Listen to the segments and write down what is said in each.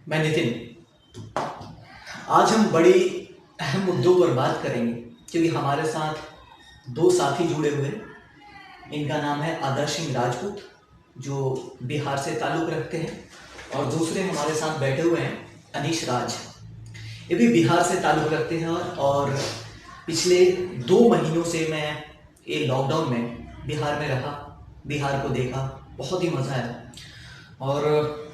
मैं नितिन। आज हम बड़ी अहम मुद्दों पर बात करेंगे क्योंकि हमारे साथ दो साथी जुड़े हुए हैं। इनका नाम है आदर्श सिंह राजपूत जो बिहार से ताल्लुक़ रखते हैं, और दूसरे हमारे साथ बैठे हुए हैं अनीश राज, ये भी बिहार से ताल्लुक़ रखते हैं। और पिछले 2 महीनों से मैं ये लॉकडाउन में बिहार में रहा, बिहार को देखा, बहुत ही मज़ा आया। और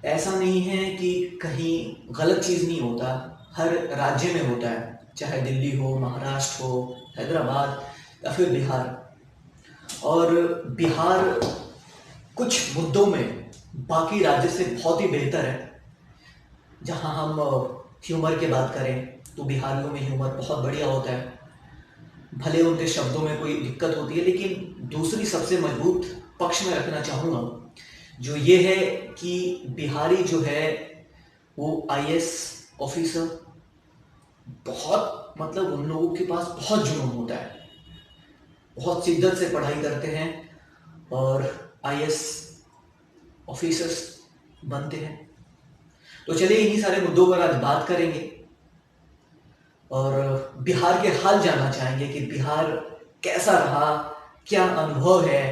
ऐसा नहीं है कि कहीं गलत चीज़ नहीं होता, हर राज्य में होता है, चाहे दिल्ली हो, महाराष्ट्र हो, हैदराबाद या फिर बिहार। और बिहार कुछ मुद्दों में बाकी राज्य से बहुत ही बेहतर है। जहाँ हम ह्यूमर की बात करें तो बिहारियों में ह्यूमर बहुत बढ़िया होता है, भले उनके शब्दों में कोई दिक्कत होती है, लेकिन दूसरी सबसे मजबूत पक्ष में रखना चाहूँगा जो ये है कि बिहारी जो है वो आईएएस ऑफिसर, बहुत मतलब उन लोगों के पास बहुत जुनून होता है, बहुत शिद्दत से पढ़ाई करते हैं और आईएएस ऑफिसर्स बनते हैं। तो चलिए इन्हीं सारे मुद्दों पर आज बात करेंगे और बिहार के हाल जानना चाहेंगे कि बिहार कैसा रहा, क्या अनुभव है,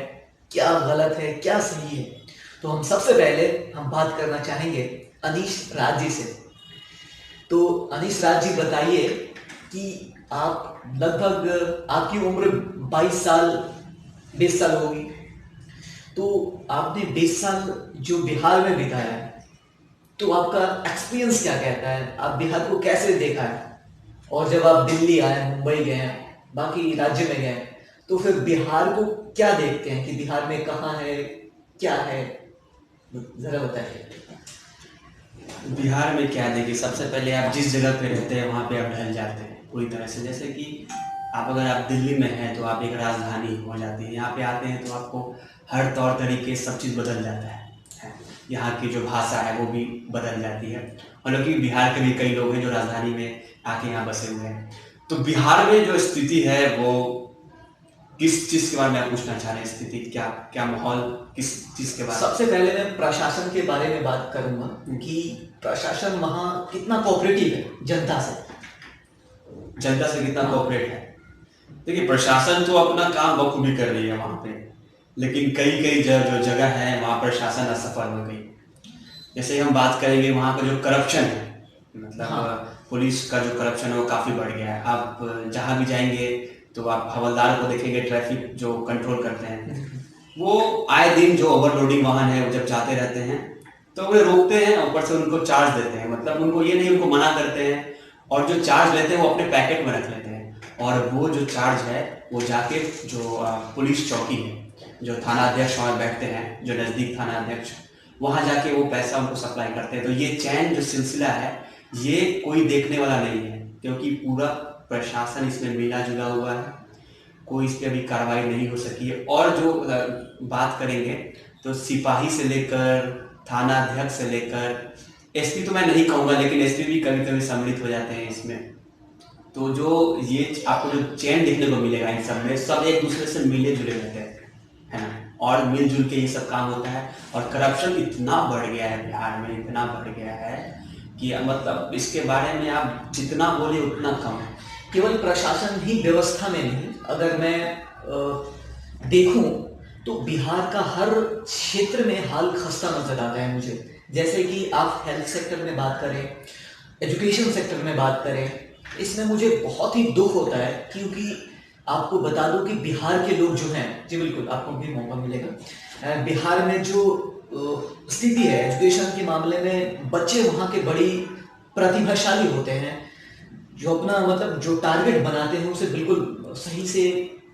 क्या गलत है, क्या सही है। तो हम सबसे पहले हम बात करना चाहेंगे अनीश राज जी से। तो अनीश राज जी बताइए कि आप लगभग आपकी उम्र 22 साल 20 साल होगी, तो आपने 20 साल जो बिहार में बिताया है, तो आपका एक्सपीरियंस क्या कहता है, आप बिहार को कैसे देखा है? और जब आप दिल्ली आए, मुंबई गए, बाकी राज्य में गए, तो फिर बिहार को क्या देखते हैं कि बिहार में कहाँ है, क्या है, जरा बताइए। बिहार में क्या देखिए, सबसे पहले आप जिस जगह पे रहते हैं वहाँ पे आप ढल जाते हैं पूरी तरह से। जैसे कि आप अगर आप दिल्ली में हैं तो आप एक राजधानी हो जाती है, यहाँ पे आते हैं तो आपको हर तौर तरीके सब चीज़ बदल जाता है। यहाँ की जो भाषा है वो भी बदल जाती है। हालांकि बिहार के भी कई लोग हैं जो राजधानी में आके यहाँ बसे हुए हैं। तो बिहार में जो स्थिति है वो किस चीज़ के बारे में आप पूछना चाह रहे हैं? स्थिति क्या क्या माहौल किस चीज़ के बारे में? सबसे पहले मैं प्रशासन के बारे में बात करूंगा कि प्रशासन वहाँ कितना कोऑपरेटिव है जनता से। जनता से कितना कोऑपरेट है? देखिए, प्रशासन तो अपना काम बखूबी कर रही है वहाँ पे, लेकिन कई कई जो जगह है वहाँ प्रशासन असफल हो गई। जैसे हम बात करेंगे वहाँ का जो करप्शन है, मतलब पुलिस का जो करप्शन है वो काफ़ी बढ़ गया है। आप जहाँ भी जाएंगे तो आप हवलदार को देखेंगे, ट्रैफिक जो कंट्रोल करते हैं, वो आए दिन जो ओवरलोडिंग वाहन है वो जब जाते रहते हैं तो वे रोकते हैं, ऊपर से उनको चार्ज देते हैं। मतलब उनको ये नहीं, उनको मना करते हैं, और जो चार्ज लेते हैं वो अपने पैकेट में रख लेते हैं, और वो जो चार्ज है वो जाके जो पुलिस चौकी है, जो थाना अध्यक्ष वहाँ बैठते हैं, जो नज़दीक थाना अध्यक्ष, वहाँ जाके वो पैसा उनको सप्लाई करते हैं। तो ये चैन जो सिलसिला है ये कोई देखने वाला नहीं है, क्योंकि पूरा प्रशासन इसमें मिला जुला हुआ है, कोई इस पर अभी कार्रवाई नहीं हो सकी है। और जो बात करेंगे तो सिपाही से लेकर थाना अध्यक्ष से लेकर एसपी तो मैं नहीं कहूँगा, लेकिन एसपी भी कभी कभी सम्मिलित हो जाते हैं इसमें। तो जो ये आपको जो चैन देखने को मिलेगा इन सब में, सब एक दूसरे से मिले जुले रहते हैं, है ना, और मिलजुल के ये सब काम होता है। और करप्शन इतना बढ़ गया है बिहार में, इतना बढ़ गया है कि मतलब इसके बारे में आप जितना बोले उतना कम है। केवल प्रशासन ही व्यवस्था में नहीं, अगर मैं देखूं तो बिहार का हर क्षेत्र में हाल खस्ता नजर आता है मुझे। जैसे कि आप हेल्थ सेक्टर में बात करें, एजुकेशन सेक्टर में बात करें, इसमें मुझे बहुत ही दुख होता है, क्योंकि आपको बता दूं कि बिहार के लोग जो हैं, जी बिल्कुल आपको भी मौका मिलेगा, बिहार में जो स्थिति है एजुकेशन के मामले में, बच्चे वहाँ के बड़ी प्रतिभाशाली होते हैं, जो अपना मतलब जो टारगेट बनाते हैं उसे बिल्कुल सही से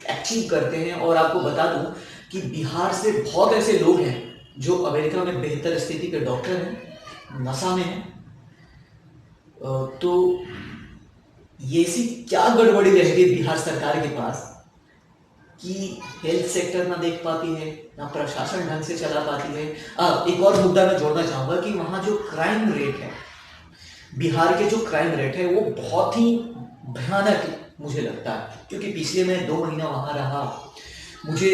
अचीव करते हैं। और आपको बता दूं कि बिहार से बहुत ऐसे लोग हैं जो अमेरिका में बेहतर स्थिति के डॉक्टर हैं, नसा में हैं। तो ये सी क्या गड़बड़ी रह गई बिहार सरकार के पास कि हेल्थ सेक्टर ना देख पाती है, ना प्रशासन ढंग से चला पाती है। एक और मुद्दा मैं जोड़ना चाहूँगा कि वहाँ जो क्राइम रेट है, बिहार के जो क्राइम रेट है वो बहुत ही भयानक मुझे लगता है, क्योंकि पिछले मैं 2 महीना वहाँ रहा, मुझे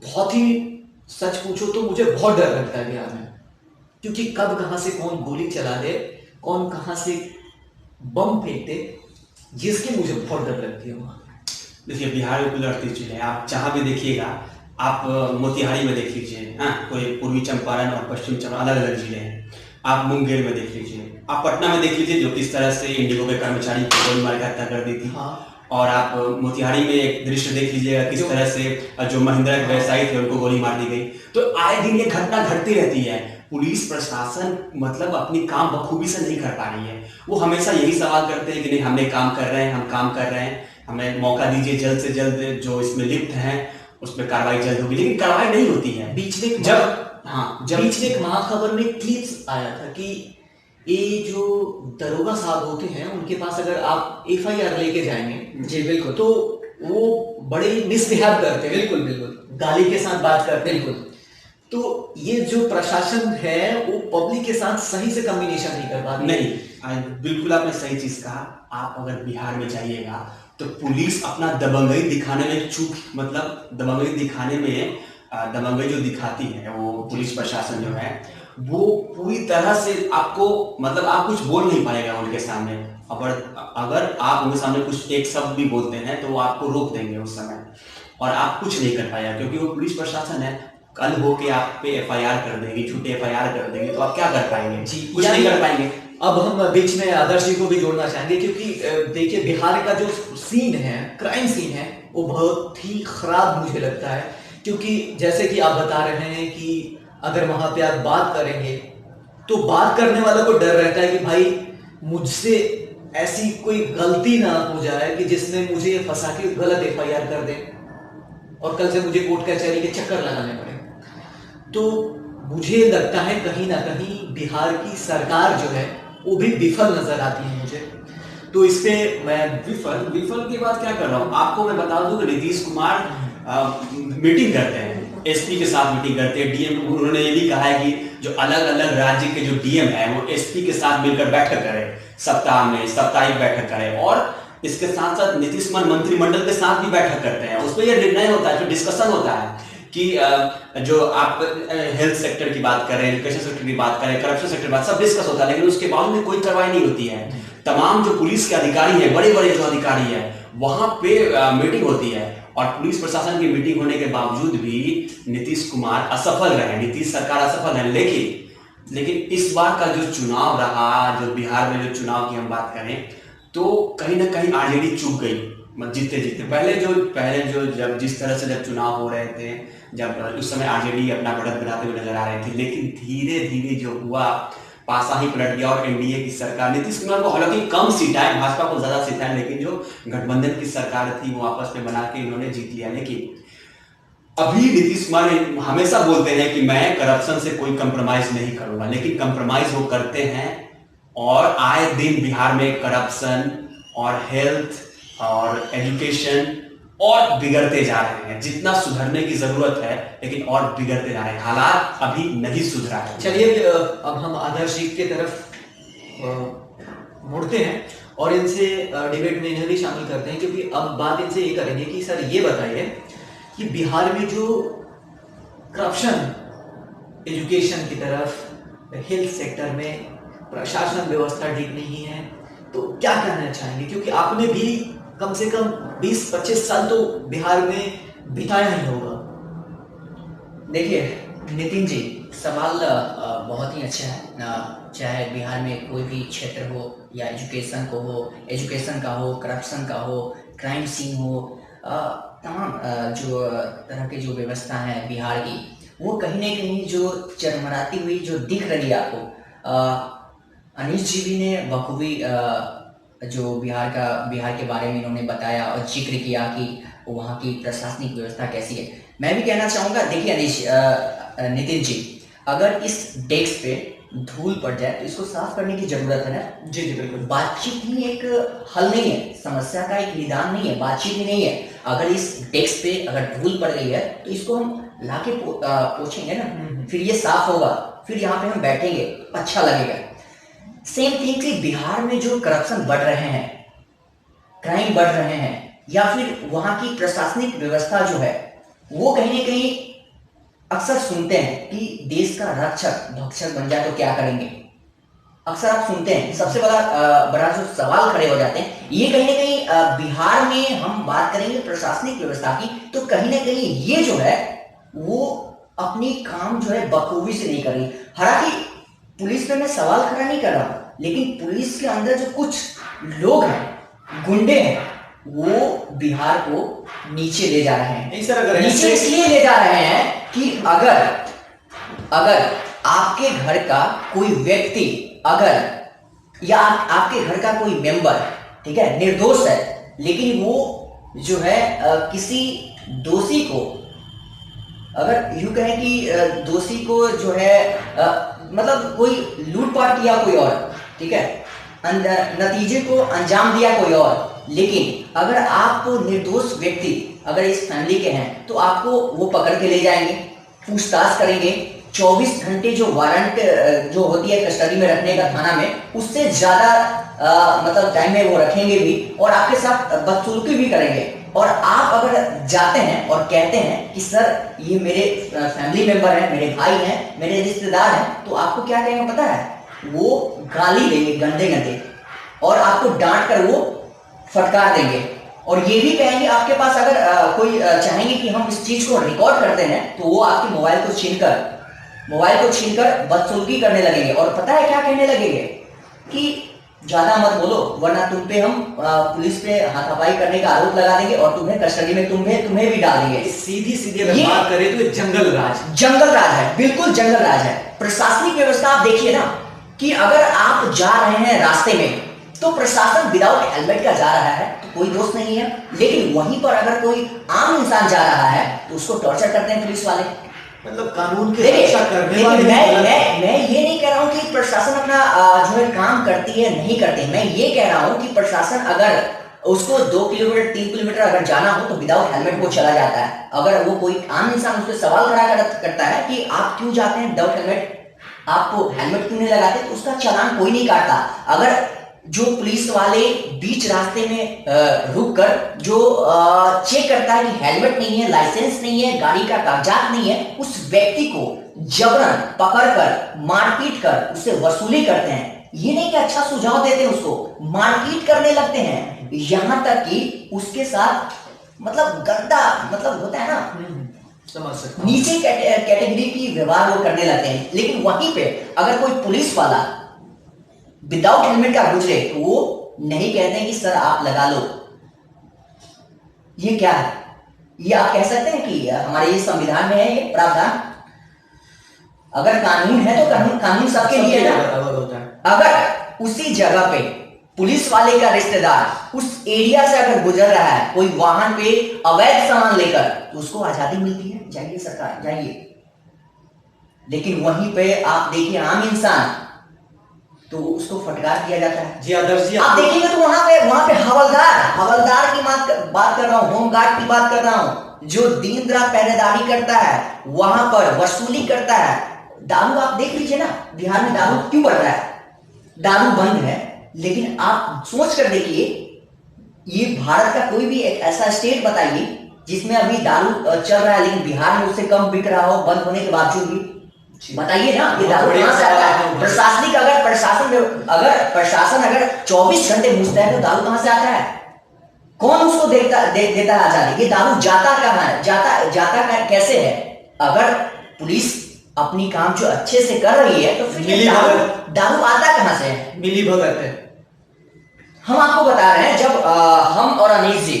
बहुत ही, सच पूछो तो मुझे बहुत डर लगता है बिहार में। क्योंकि कब कहां से कौन गोली चला दे, कौन कहां से बम फेंक दे, जिसकी मुझे बहुत डर लगती है वहां। देखिए बिहार में कुल 38 जिले हैं, आप जहाँ भी देखिएगा, आप मोतिहारी में देख लीजिए, हाँ कोई पूर्वी चंपारण और पश्चिम चंपारण अलग अलग जिले हैं। आप मुंगेर में देख लीजिए, आप पटना में देख लीजिए जो किस तरह से इंडिगो के कर्मचारी को गोली मार के हत्या कर दी थी। हाँ। और आप मोतिहारी में एक दृश्य देख लीजिएगा किस तरह से जो महिंद्रा के व्यवसायी थे उनको गोली मार दी गई। तो आए दिन ये घटना घटती रहती है। पुलिस प्रशासन मतलब अपनी काम बखूबी से नहीं कर पा रही है। वो हमेशा यही सवाल करते हैं कि नहीं हमने काम कर रहे हैं, हम काम कर रहे हैं, हमें मौका दीजिए, जल्द से जल्द जो इसमें लिप्त हैं उस पर कार्रवाई जल्द होगी, लेकिन कार्रवाई नहीं होती है। बीच में जब एक महाखबर में क्लिप्स आया था कि ये जो दरोगा साहब होते हैं उनके पास अगर आप एफआईआर लेके जाएंगे, जी बिल्कुल, तो वो बड़े मिसबिहेव करते हैं, बिल्कुल बिल्कुल, गाली के साथ बात करते हैं। बिल्कुल। तो ये जो प्रशासन है वो पब्लिक के साथ सही से कम्युनिकेशन नहीं कर पाती। नहीं, बिल्कुल आपने सही चीज कहा। आप अगर बिहार में जाइएगा तो पुलिस अपना दबंगई दिखाने में मतलब दबंगई दिखाने में दबंगई जो दिखाती है वो पुलिस प्रशासन जो है वो पूरी तरह से आपको मतलब आप कुछ बोल नहीं पाएगा उनके सामने। अगर आप उनके सामने कुछ एक शब्द भी बोलते हैं तो वो आपको रोक देंगे उस समय और आप कुछ नहीं कर पाएगा, क्योंकि वो पुलिस प्रशासन है। कल हो के आप पे एफआईआर कर देगी, झूठे एफआईआर कर देगी, तो आप क्या कर पाएंगे? जी, कुछ नहीं कर पाएंगे। अब हम बीच में आदर्श जी को भी जोड़ना चाहेंगे, क्योंकि देखिए बिहार का जो सीन है, क्राइम सीन है, वो बहुत ही खराब मुझे लगता है। क्योंकि जैसे कि आप बता रहे हैं कि अगर वहां पे आप बात करेंगे तो बात करने वालों को डर रहता है कि भाई मुझसे ऐसी कोई गलती ना हो जाए कि जिसने मुझे फंसा के गलत एफआईआर कर दे और कल से मुझे कोर्ट कचहरी के चक्कर लगाने पड़े। तो मुझे लगता है कहीं ना कहीं बिहार की सरकार जो है वो भी विफल नजर आती है मुझे। तो इस पे मैं विफल की बात क्या कर रहा हूँ, आपको मैं बता दूं कि नीतीश कुमार मीटिंग करते हैं, एसपी के साथ मीटिंग करते हैं, डीएम। उन्होंने ये भी कहा है कि जो अलग अलग राज्य के जो डीएम है वो एसपी के साथ मिलकर बैठक करें, सप्ताह में साप्ताहिक बैठक करें। और इसके साथ साथ नीतीश कुमार मंत्रिमंडल के साथ भी बैठक करते हैं, उसमें यह निर्णय होता है, जो डिस्कशन होता है कि जो आप हेल्थ सेक्टर की बात करें, एजुकेशन सेक्टर की बात करें, करप्शन सेक्टर की बात, सब डिस्कस होता है, लेकिन उसके बावजूद में कोई कार्रवाई नहीं होती है। तमाम जो पुलिस के अधिकारी हैं, बड़े बड़े जो अधिकारी हैं, वहां पे मीटिंग होती है और पुलिस प्रशासन की मीटिंग होने के बावजूद भी नीतीश कुमार असफल रहे, नीतीश सरकार असफल है। लेकिन इस बार का जो चुनाव रहा, जो बिहार में जो चुनाव की हम बात करें, तो कहीं ना कहीं आरजेडी चूक गई जीतते जीतते। पहले जो जब जिस तरह से जब चुनाव हो रहे थे, जब उस समय आरजेडी अपना बढ़त बनाते हुए नजर आ रही थी, लेकिन धीरे धीरे जो हुआ पासा ही पलट गया और एनडीए की सरकार, नीतीश कुमार को हालांकि कम सीट है, भाजपा को ज्यादा सीट है, लेकिन जो गठबंधन की सरकार थी वो आपस में बना के इन्होंने जीत लिया। लेकिन अभी नीतीश कुमार हमेशा बोलते हैं कि मैं करप्शन से कोई कंप्रोमाइज नहीं करूंगा, लेकिन कंप्रोमाइज वो करते हैं और आए दिन बिहार में करप्शन और हेल्थ और एजुकेशन और बिगड़ते जा रहे हैं। जितना सुधरने की जरूरत है लेकिन और बिगड़ते जा रहे हैं, हालात अभी नहीं सुधरा है। चलिए अब हम आदर्श जी की तरफ मुड़ते हैं और इनसे डिबेट में इन्हें भी शामिल करते हैं, क्योंकि अब बात इनसे ये करेंगे कि सर ये बताइए कि बिहार में जो करप्शन एजुकेशन की तरफ, हेल्थ सेक्टर में प्रशासन व्यवस्था ठीक नहीं है, तो क्या कहना चाहेंगे? क्योंकि आपने भी कम से कम 20-25 साल तो बिहार में बिताया ही होगा। देखिए नितिन जी, सवाल बहुत ही अच्छा है। चाहे बिहार में कोई भी क्षेत्र हो या एजुकेशन का हो, करप्शन का हो, क्राइम सीन हो, तमाम जो तरह की जो व्यवस्था है बिहार की, वो कहीं ना कहीं जो चरमराती हुई जो दिख रही है आपको, अनीश जी भी ने बखूबी जो बिहार के बारे में इन्होंने बताया और जिक्र किया कि वहाँ की प्रशासनिक व्यवस्था कैसी है। मैं भी कहना चाहूँगा, देखिए नितिन जी, अगर इस डेस्क पे धूल पड़ जाए तो इसको साफ करने की जरूरत है ना। जी जी बिल्कुल। बातचीत ही एक हल नहीं है, समस्या का एक निदान नहीं है, बातचीत ही नहीं है। अगर इस डेस्क पे अगर धूल पड़ गई है तो इसको हम लाके पोछेंगे ना, फिर ये साफ होगा, फिर यहाँ पे हम बैठेंगे, अच्छा लगेगा। सेम थिंग कि बिहार में जो करप्शन बढ़ रहे हैं, क्राइम बढ़ रहे हैं, या फिर वहां की प्रशासनिक व्यवस्था जो है वो कहीं ना कहीं अक्सर सुनते हैं कि देश का रक्षक भक्षक बन जाए तो क्या करेंगे। अक्सर आप सुनते हैं, सबसे बड़ा जो सवाल खड़े हो जाते हैं ये कहीं ना कहीं बिहार में हम बात करेंगे प्रशासनिक व्यवस्था की, तो कहीं ना कहीं ये जो है वो अपनी काम जो है बखूबी से नहीं कर रही। हालांकि पुलिस पे मैं सवाल खड़ा नहीं कर रहा हूं, लेकिन पुलिस के अंदर जो कुछ लोग हैं, गुंडे हैं, वो बिहार को नीचे ले जा रहे हैं। नहीं सर, अगर नीचे इसलिए ले जा रहे हैं कि अगर आपके घर का कोई व्यक्ति, अगर या आपके घर का कोई मेंबर, ठीक है, निर्दोष है, लेकिन वो जो है किसी दोषी को, अगर यूं कहें कि दोषी को जो है मतलब कोई लूटपाट किया कोई और, ठीक है, नतीजे को अंजाम दिया कोई और, लेकिन अगर आप निर्दोष व्यक्ति अगर इस फैमिली के हैं तो आपको वो पकड़ के ले जाएंगे, पूछताछ करेंगे, 24 घंटे जो वारंट जो होती है कस्टडी में रखने का थाना में, उससे ज्यादा मतलब टाइम में वो रखेंगे भी और आपके साथ बदसलूकी भी करेंगे। और आप अगर जाते हैं और कहते हैं कि सर ये मेरे फैमिली मेंबर हैं, मेरे भाई हैं, मेरे रिश्तेदार हैं, तो आपको क्या कहेंगे पता है? वो गाली देंगे गंदे गंदे और आपको डांट कर वो फटकार देंगे। और ये भी कहेंगे आपके पास अगर कोई चाहेंगे कि हम इस चीज को रिकॉर्ड करते हैं तो वो आपके मोबाइल को छीनकर बदसलूकी करने लगेंगे। और पता है क्या कहने लगेंगे कि ज्यादा मत बोलो वरना तुम पे हम पुलिस पे हाथापाई करने का आरोप लगा देंगे और तुम्हें कस्टडी में तुम्हें भी डाल देंगे। सीधी अगर बात करें तो ये जंगल राज है, बिल्कुल जंगल राज है। प्रशासनिक व्यवस्था आप देखिए ना कि अगर आप जा रहे हैं रास्ते में तो प्रशासन विदाउट हेलमेट का जा रहा है तो कोई दोष नहीं है, लेकिन वहीं पर अगर कोई आम इंसान जा रहा है तो उसको टॉर्चर करते हैं पुलिस वाले। मतलब कानून की रक्षा करने वाले। मैं ये नहीं कह रहा हूं कि प्रशासन अपना जो है काम करती है नहीं करती, मैं ये कह रहा हूं कि प्रशासन अगर उसको 2 किलोमीटर 3 किलोमीटर अगर जाना हो तो विदाउट हेलमेट वो चला जाता है। अगर वो कोई आम इंसान उस पर सवाल खड़ा करता है कि आप क्यों जाते हैं विदाउट हेलमेट, आपको हेलमेट क्यों नहीं लगाते, तो उसका चालान कोई नहीं काटता। अगर जो पुलिस वाले बीच रास्ते में रुक कर जो चेक करता है कि हेलमेट नहीं है, लाइसेंस नहीं है, गाड़ी का कागजात नहीं है, उस व्यक्ति को जबरन पकड़कर मारपीट कर उससे वसूली करते हैं। ये नहीं कि अच्छा सुझाव देते हैं, उसको मारपीट करने लगते हैं, यहां तक कि उसके साथ मतलब गंदा मतलब होता है ना, समझ सकता हूं, नीचे कैटेगरी की व्यवहार वो करने लगते हैं। लेकिन वहीं पे अगर कोई पुलिस वाला विदाउट हेलमेट का गुजरे तो वो नहीं कहते हैं कि सर आप लगा लो। ये क्या है? ये आप कह सकते हैं कि हमारे ये संविधान में है ये प्रावधान? अगर कानून है तो कानून सबके लिए है ना। अगर उसी जगह पे पुलिस वाले का रिश्तेदार उस एरिया से अगर गुजर रहा है कोई वाहन पे अवैध सामान लेकर तो उसको आजादी मिलती है, जाइए सरकार जाइए। लेकिन वहीं पे आप देखिए आम इंसान तो उसको फटकार दिया जाता है। जी आदर्श जी, आप देखेंगे तो वहां पे हवलदार की बात कर रहा हूं, होमगार्ड की बात कर रहा हूं, जो दिन रात पहरेदारी करता है, वहां पर वसूली करता है। दारू आप देख लीजिए ना, बिहार में दारू क्यों बढ़ रहा है? दारू बंद है, लेकिन आप सोच कर देखिए, ये भारत का कोई भी एक ऐसा स्टेट बताइए जिसमें अभी दारू चल रहा है लेकिन बिहार में उससे कम बिक रहा हो बंद होने के बावजूद भी। बताइए ना, ये दारू कहां से आता है? प्रशासनिक अगर प्रशासन अगर 24 घंटे पूछता है तो दारू कहां से आता है? कौन उसको देता है आजादी? ये दारू जाता कहां है? जाता कैसे है? अगर पुलिस अपनी काम जो अच्छे से कर रही है तो फिर दारू आता कहां से है? मिली भगत है। हम आपको बता रहे हैं, जब हम और अनीश जी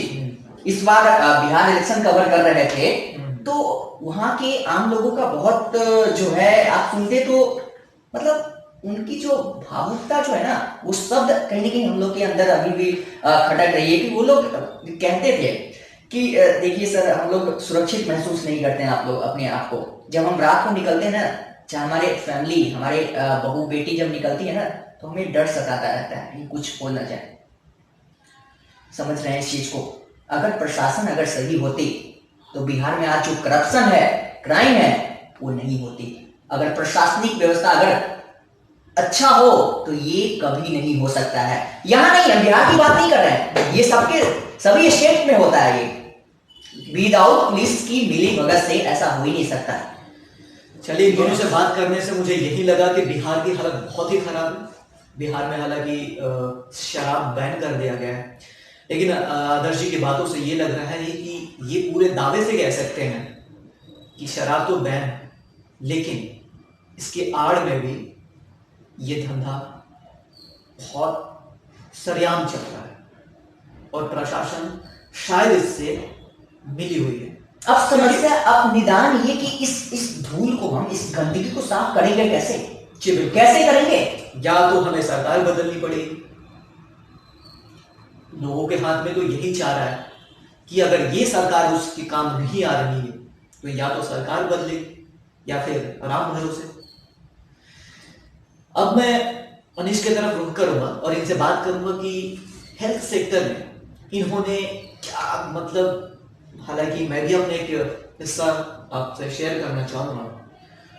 इस बार बिहार इलेक्शन कवर कर रहे थे तो वहां के आम लोगों का बहुत जो है आप सुनते तो मतलब उनकी जो भावुकता जो है ना, वो शब्द कहीं ना कहीं हम लोग के अंदर अभी भी खटक रही है कि वो लोग कहते थे कि देखिए सर हम लोग सुरक्षित महसूस नहीं करते हैं आप लोग अपने आप को। जब हम रात को निकलते हैं ना, चाहे हमारे फैमिली हमारे बहू बेटी जब निकलती है ना तो हमें डर सताता रहता है कि कुछ हो ना जाए। समझ रहे हैं इस चीज को? अगर प्रशासन अगर सही होती तो बिहार में आज जो करप्शन है, क्राइम है, वो नहीं होती। अगर प्रशासनिक व्यवस्था अगर अच्छा हो तो ये कभी नहीं हो सकता है। यहां नहीं, हम बिहार की बात नहीं कर रहे हैं, ये सभी स्टेट में होता है। ये विदाउट पुलिस की मिली भगत से ऐसा हो ही नहीं सकता। चलिए, इन दोनों से बात करने से मुझे यही लगा कि बिहार की हालत बहुत ही खराब है। बिहार में हालांकि शराब बैन कर दिया गया है, लेकिन आदर्श जी की बातों से ये लग रहा है कि ये पूरे दावे से कह सकते हैं कि शराब तो बैन है, लेकिन इसके आड़ में भी ये धंधा बहुत सरेआम चल रहा है और प्रशासन शायद इससे मिली हुई है। अब समस्या, अब निदान ये कि इस धूल को, हम इस गंदगी को साफ करेंगे कैसे? जी बिल्कुल। कैसे करेंगे? या तो हमें सरकार बदलनी पड़ेगी। लोगों के हाथ में तो यही चाह रहा है कि अगर ये सरकार उसके काम नहीं आ रही है तो या तो सरकार बदले या फिर राम भरोसे। अब मैं अनीश की तरफ रुख करूंगा और इनसे बात करूंगा कि हेल्थ सेक्टर में इन्होंने क्या, मतलब हालांकि मैं भी अपने एक हिस्सा आपसे शेयर करना चाहूंगा,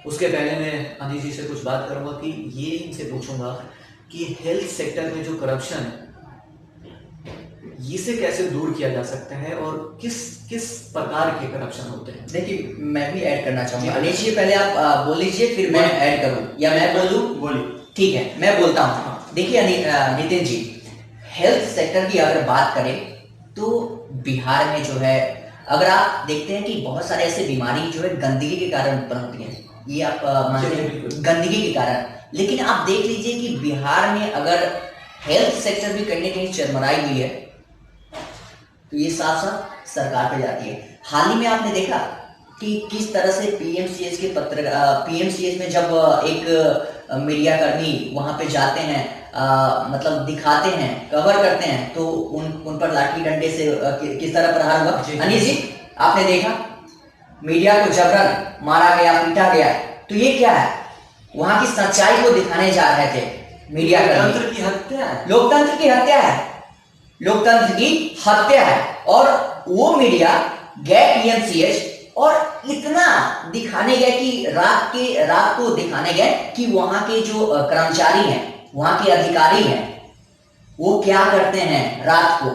उसके पहले मैं अनीश जी से कुछ बात करूंगा कि ये इनसे पूछूंगा कि हेल्थ सेक्टर में जो करप्शन है इसे कैसे दूर किया जा सकता है और किस किस प्रकार के करप्शन होते हैं। देखिए, मैं भी ऐड करना चाहूंगा। अनीश जी पहले आप बोल लीजिए, फिर मैं ऐड करूं या मैं बोलूं? बोलिए। ठीक है, मैं बोलता हूं। देखिए नितिन जी, हेल्थ सेक्टर की अगर बात करें तो बिहार में जो है, अगर आप देखते हैं कि बहुत सारे ऐसे बीमारी जो है गंदगी के कारण उत्पन्न होती है, ये आप मानते हैं गंदगी के कारण। लेकिन आप देख लीजिए कि बिहार में अगर हेल्थ सेक्टर भी कहीं ना कहीं चरमराई हुई है तो ये साफ साफ सरकार पे जाती है। हाल ही में आपने देखा कि किस तरह से पीएमसीएच में जब एक मीडिया कर्मी वहां पे जाते हैं, मतलब दिखाते हैं, कवर करते हैं, तो उन पर लाठी डंडे से किस तरह प्रहार हुआ। अनीश जी, आपने देखा मीडिया को जबरन मारा गया, पीटा गया, तो ये क्या है? वहां की सच्चाई को दिखाने जा रहे थे मीडिया कर्मी। लोकतंत्र की हत्या है। लोकतंत्र की हत्या है, लोकतंत्र की हत्या है। और वो मीडिया गए पीएमसीएच और इतना दिखाने गए कि रात को दिखाने गए कि वहां के जो कर्मचारी हैं, वहां के अधिकारी हैं, वो क्या करते हैं रात को।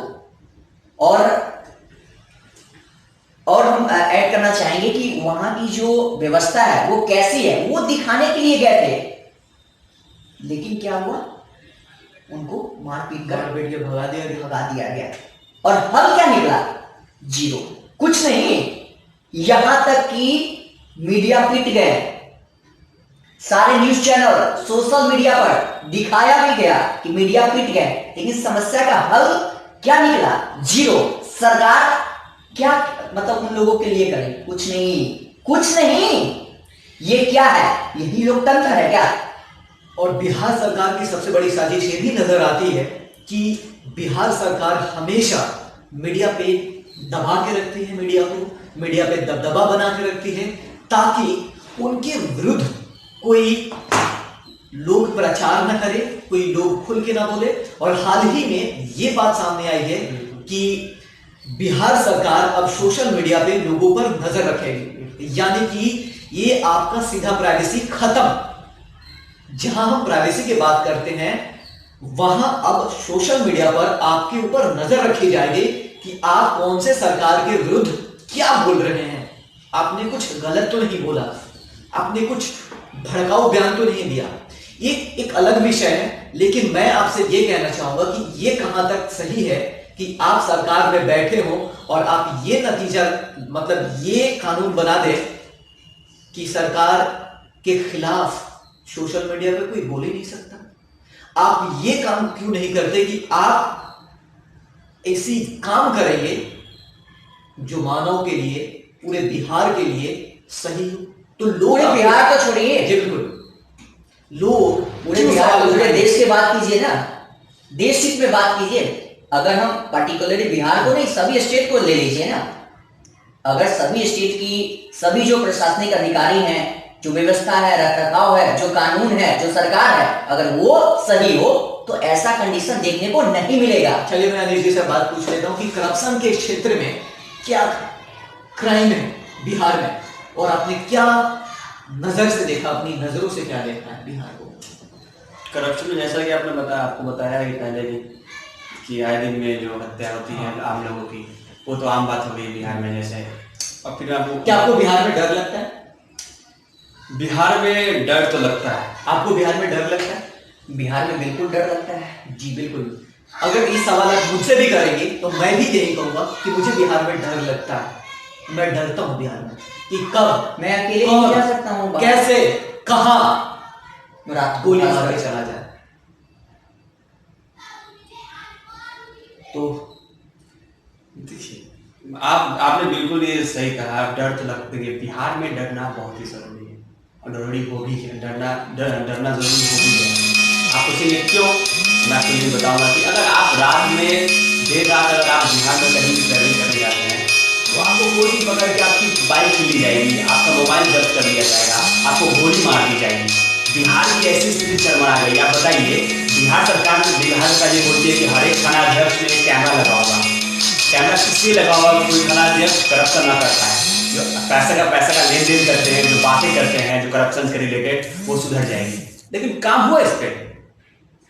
और हम ऐड करना चाहेंगे कि वहां की जो व्यवस्था है वो कैसी है, वो दिखाने के लिए गए थे। लेकिन क्या हुआ? उनको मारपीट कर के भगा दिया गया। और हल क्या निकला? जीरो, कुछ नहीं। यहां तक कि मीडिया पिट गए, सारे न्यूज चैनल, सोशल मीडिया पर दिखाया भी गया कि मीडिया पिट गए, लेकिन समस्या का हल क्या निकला? जीरो। सरकार क्या, मतलब उन लोगों के लिए करे? कुछ नहीं। ये क्या है? यही लोकतंत्र है क्या? और बिहार सरकार की सबसे बड़ी साजिश ये भी नजर आती है कि बिहार सरकार हमेशा मीडिया पे दबा के रखती है, मीडिया पे दबदबा बना के रखती है ताकि उनके विरुद्ध कोई लोग प्रचार न करे, कोई लोग खुल के ना बोले। और हाल ही में ये बात सामने आई है कि बिहार सरकार अब सोशल मीडिया पे लोगों पर नजर रखेगी, यानी कि ये आपका सीधा प्राइवेसी खत्म। जहां हम प्राइवेसी की बात करते हैं वहां अब सोशल मीडिया पर आपके ऊपर नजर रखी जाएगी कि आप कौन से सरकार के विरुद्ध क्या बोल रहे हैं। आपने कुछ गलत तो नहीं बोला, आपने कुछ भड़काऊ बयान तो नहीं दिया। ये एक अलग विषय है, लेकिन मैं आपसे ये कहना चाहूंगा कि ये कहां तक सही है कि आप सरकार में बैठे हो और आप ये नतीजा, मतलब ये कानून बना दे कि सरकार के खिलाफ सोशल मीडिया पे कोई बोल ही नहीं सकता। आप ये काम क्यों नहीं करते कि आप ऐसी काम करेंगे जो मानव के लिए, पूरे बिहार के लिए सही हो। तो लोग, बिहार तो छोड़िए, बिल्कुल लोग पूरे बिहार को, पूरे देश की बात कीजिए ना, देश हित में बात कीजिए। अगर हम पर्टिकुलरली बिहार को नहीं, सभी स्टेट को ले लीजिए ना। अगर सभी स्टेट की सभी जो प्रशासनिक अधिकारी हैं, जो व्यवस्था है, रखरखाव है, जो कानून है, जो सरकार है, अगर वो सही हो तो ऐसा कंडीशन देखने को नहीं मिलेगा। चलिए मैं अनिल जी से बात पूछ लेता हूं कि करप्शन के क्षेत्र में क्या क्राइम है बिहार में, और आपने क्या नजर से देखा, अपनी नजरों से क्या देखा है बिहार को? करप्शन में जैसा कि आपने बताया, आपको बताया कि पहले भी कि आए दिन में जो हत्या होती है आम लोगों की, वो तो आम बात हो गई बिहार में। जैसे और फिर आपको क्या आपको बिहार में डर लगता है? बिहार में डर तो लगता है। आपको बिहार में डर लगता है? बिहार में बिल्कुल डर लगता है। जी बिल्कुल। अगर ये सवाल आप मुझसे भी करेंगे तो मैं भी यही कहूंगा कि मुझे बिहार में डर लगता है। मैं डरता हूँ बिहार में कि कब मैं अकेले नहीं जा सकता हूँ बाहर। कैसे कहां रात को गोली खास मार के कर। चला जाए। तो देखिए, आपने बिल्कुल ये सही कहा। डर तो लगता है, बिहार में डरना बहुत ही जरूरी है और जरूरी हो भी है। डरना जरूरी हो भी है। आप पूछेंगे क्यों? मैं आपको ये बताऊंगा कि अगर आप रात में देर रात अगर आप बिहार में कहीं भी ट्रैवलिंग करने जाते हैं तो आपको कोई भी पकड़ के आपकी बाइक ली जाएगी, आपका मोबाइल जब्त कर लिया जाएगा, आपको गोली मार दी जाएगी। बिहार की ऐसी स्थिति चरमरा गई। आप बताइए, बिहार सरकार ये बोलती है कि हर एक थानाध्यक्ष में कैमरा लगा होगा। कैमरा किसलिए लगा हुआ? कोई थानाध्यक्ष करप्शन ना करता है, जो पैसा का लेन देन करते हैं, जो बातें करते हैं जो करप्शन से रिलेटेड, वो सुधर जाएंगे। लेकिन काम हुआ इस पे?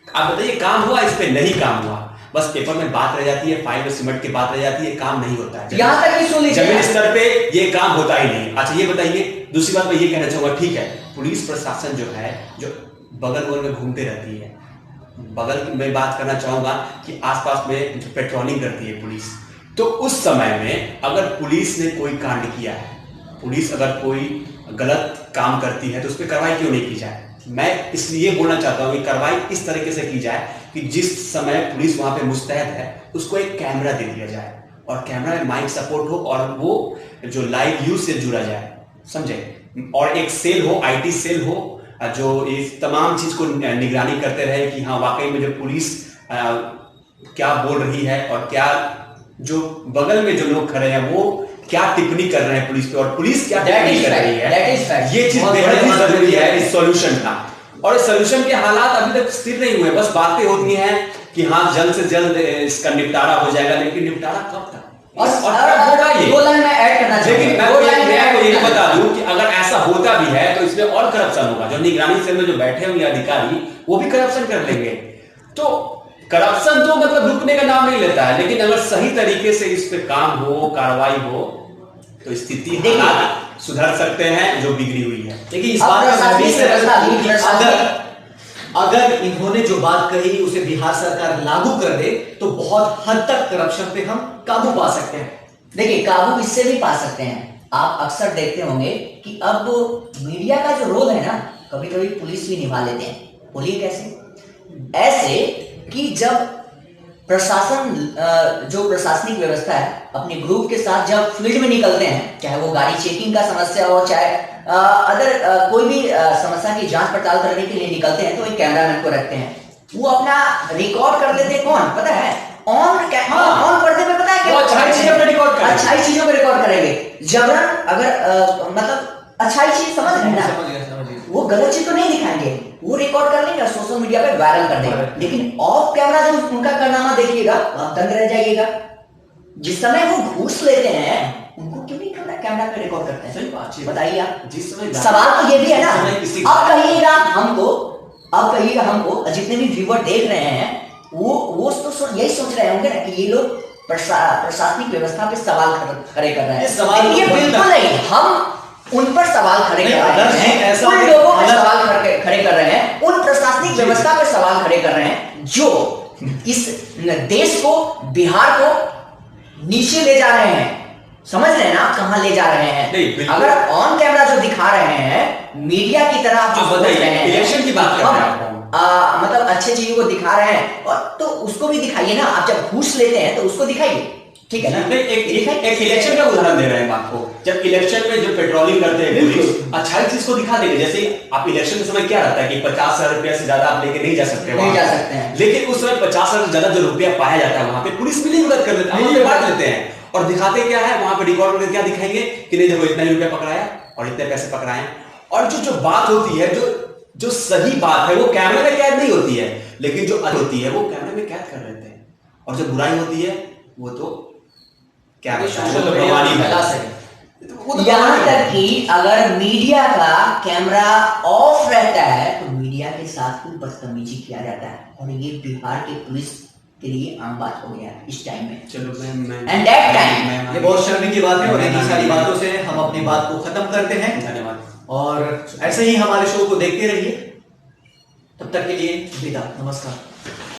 आप बताइए, काम हुआ इस पे? नहीं काम हुआ। बस पेपर में बात रह जाती है, फाइल में सिमट के बात रह जाती है, काम नहीं होता है। यहाँ तक भी सुन लीजिए, जमीन स्तर पे ये काम होता ही नहीं। अच्छा ये बताइए, दूसरी बात मैं ये कहना चाहूंगा, ठीक है पुलिस प्रशासन जो है, जो बगल बगल में घूमते रहती है, बगल में बात करना चाहूंगा कि आसपास में जो पेट्रोलिंग करती है पुलिस, तो उस समय में अगर पुलिस ने कोई कांड किया है, पुलिस अगर कोई गलत काम करती है तो उस पर कार्रवाई क्यों नहीं की जाए? मैं इसलिए बोलना चाहता हूं कि कार्रवाई इस तरीके से की जाए कि जिस समय पुलिस वहां पे मुस्तैद है उसको एक कैमरा दे दिया जाए और कैमरा में माइक सपोर्ट हो और वो जो लाइव व्यूज से जुड़ा जाए, समझे? और एक सेल हो, आईटी सेल हो, जो इस तमाम चीज को निगरानी करते रहे कि हाँ वाकई में जो पुलिस क्या बोल रही है और क्या जो बगल में जो लोग खड़े हैं वो क्या टिप्पणी कर रहे हैं पुलिस पे और पुलिस क्या टिप्पणी कर रही है। ये चीज बेहद ही जरूरी है इस सॉल्यूशन का। और इस सॉल्यूशन के हालात अभी तक स्थिर नहीं हुए, बस बातें होती हैं कि हाँ जल्द से जल्द इसका निपटारा हो जाएगा, लेकिन निपटारा कब तक? और दो लाइन में ऐड करना चाहिए। लेकिन मैं आपको ये बता दूं कि अगर ऐसा होता भी है तो इसमें और करप्शन होगा। जो निगरानी सेल में जो बैठे होंगे अधिकारी वो भी करप्शन कर लेंगे। तो करप्शन तो मतलब रुकने का नाम नहीं लेता है, लेकिन अगर सही तरीके से इस पे काम हो, कार्रवाई हो तो स्थिति हालात सुधर सकते हैं जो बिगड़ी हुई है। देखिए इस बात में अगर इन्होंने जो बात कही उसे बिहार सरकार लागू कर दे तो बहुत हद तक करप्शन पे हम काबू पा सकते हैं। देखिए काबू इससे भी पा सकते हैं। आप अक्सर देखते होंगे कि अब मीडिया का जो रोल है ना, कभी कभी पुलिस भी निभा लेते हैं। बोलिए कैसे? ऐसे कि जब प्रशासन जो प्रशासनिक व्यवस्था है अपने ग्रुप के साथ जब फील्ड में निकलते हैं, चाहे वो गाड़ी चेकिंग का समस्या हो, चाहे अदर कोई भी समस्या की जांच पड़ताल करने के लिए निकलते हैं, तो एक कैमरामैन को रखते हैं, वो अपना रिकॉर्ड कर लेते हैं। कौन पता है? ऑन पर्दे पे पता है क्या? अच्छाई चीजों पे रिकॉर्ड करेंगे। अच्छाई चीजों पे रिकॉर्ड करेंगे। जबरन अगर मतलब अच्छाई चीज समझ रहे हैं ना, वो गलत चीज तो नहीं दिखाएंगे, वो रिकॉर्ड कर लेंगे, सोशल मीडिया पे वायरल कर देंगे। लेकिन ऑफ कैमरा जब उनका कारनामा देखिएगा आप दंग रह जाइएगा। जिस समय वो घूस लेते हैं उनको क्यों नहीं कैमरा पे रिकॉर्ड करते हैं? सही बात है। बताइए आप। जिस समय सवाल तो ये भी है ना, अब कहिएगा हमको जितने भी व्यूअर देख रहे हैं वो तो यही सोच रहे होंगे ना कि ये लोग प्रशासनिक व्यवस्था पे सवाल खड़े कर रहे हैं। ये बिल्कुल नहीं, हम उन पर सवाल खड़े कर रहे हैं, उन लोगों पर सवाल खड़े कर रहे हैं, उन प्रशासनिक व्यवस्था पर सवाल खड़े कर रहे हैं जो इस देश को, बिहार को नीचे ले जा रहे हैं। समझ रहे हैं ना कहां ले जा रहे हैं? अगर ऑन कैमरा जो दिखा रहे हैं मीडिया की तरह जो सोच रहे हैं, इलेक्शन की बात कर रहे हैं, मतलब अच्छे चीजों को दिखा रहे हैं, और तो उसको भी दिखाइए ना। आप जब घूस लेते हैं तो उसको दिखाइए, ठीक है ना? एक इलेक्शन का उदाहरण दे रहे हैं आपको। जब इलेक्शन में जो पेट्रोलिंग करते हैं पुलिस, अच्छाई चीज को दिखा देंगे। जैसे आप इलेक्शन के समय क्या रहता है कि 50,000 रुपया से ज्यादा आप लेके नहीं जा सकते, नहीं जा सकते हैं। लेकिन उस समय 50,000 से ज्यादा जो रुपया पाया जाता है वहां पे पुलिस मिली भगत कर लेते हैं, बांट लेते हैं और दिखाते क्या है वहां पे रिकॉर्ड करके क्या दिखाएंगे कि नहीं देखो इतना ही रुपया पकड़ाया और इतने पैसे पकड़ाए। और जो बात होती है, जो सही बात है वो कैमरे में कैद नहीं होती है, लेकिन जो होती है वो कैमरे में कैद कर लेते हैं। और जो बुराई होती है वो तो क्या यहाँ तक कि अगर मीडिया का कैमरा ऑफ रहता है तो मीडिया के साथ भी बदतमीजी किया जाता है, और ये बिहार के पुलिस के लिए आम बात हो गया इस टाइम में। चलो एंड दैट टाइम ये बहुत शर्म की बात है और इन्हीं सारी बातों से हम अपनी बात को खत्म करते हैं। धन्यवाद। और ऐसे ही हमारे शो को देखते रहिए। तब तक के लिए विदा, नमस्कार।